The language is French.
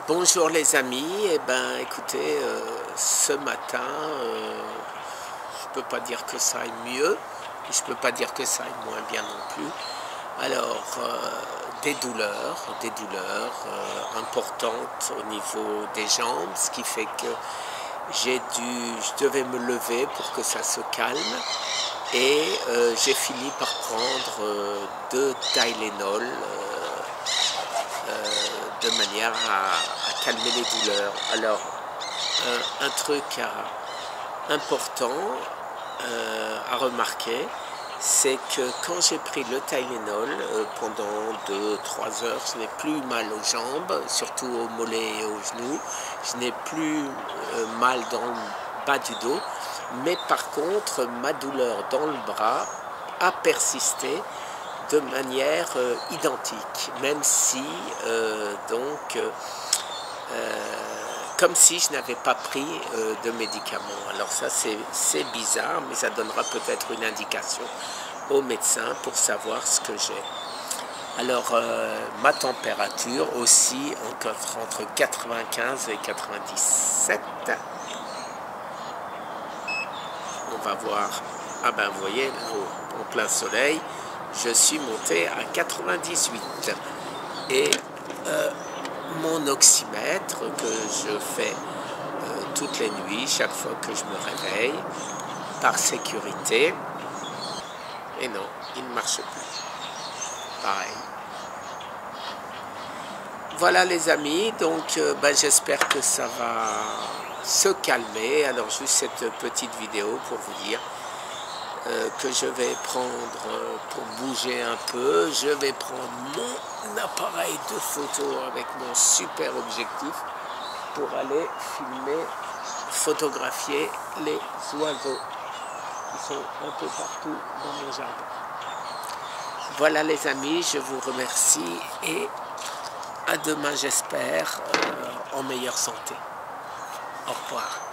Bonjour les amis, écoutez, ce matin, je peux pas dire que ça aille mieux, je peux pas dire que ça aille moins bien non plus. Alors, des douleurs importantes au niveau des jambes, ce qui fait que je devais me lever pour que ça se calme et j'ai fini par prendre 2 Tylenol de manière à calmer les douleurs. Alors, un truc important à remarquer, c'est que quand j'ai pris le Tylenol pendant 2-3 heures, je n'ai plus mal aux jambes, surtout aux mollets et aux genoux. Je n'ai plus mal dans le bas du dos, mais par contre, ma douleur dans le bras a persisté de manière identique, même si comme si je n'avais pas pris de médicaments. Alors ça c'est bizarre, mais ça donnera peut-être une indication au médecin pour savoir ce que j'ai. Alors ma température aussi entre 95 et 97. On va voir. Ah ben vous voyez, là, en plein soleil, je suis monté à 98. Et mon oxymètre que je fais toutes les nuits, chaque fois que je me réveille, par sécurité, et non, il ne marche plus. Pareil. Voilà les amis, donc j'espère que ça va se calmer. Alors juste cette petite vidéo pour vous dire que je vais prendre, pour bouger un peu, je vais prendre mon appareil de photo avec mon super objectif pour aller filmer, photographier les oiseaux qui sont un peu partout dans mon jardin. Voilà les amis, je vous remercie et à demain j'espère en meilleure santé. Au revoir.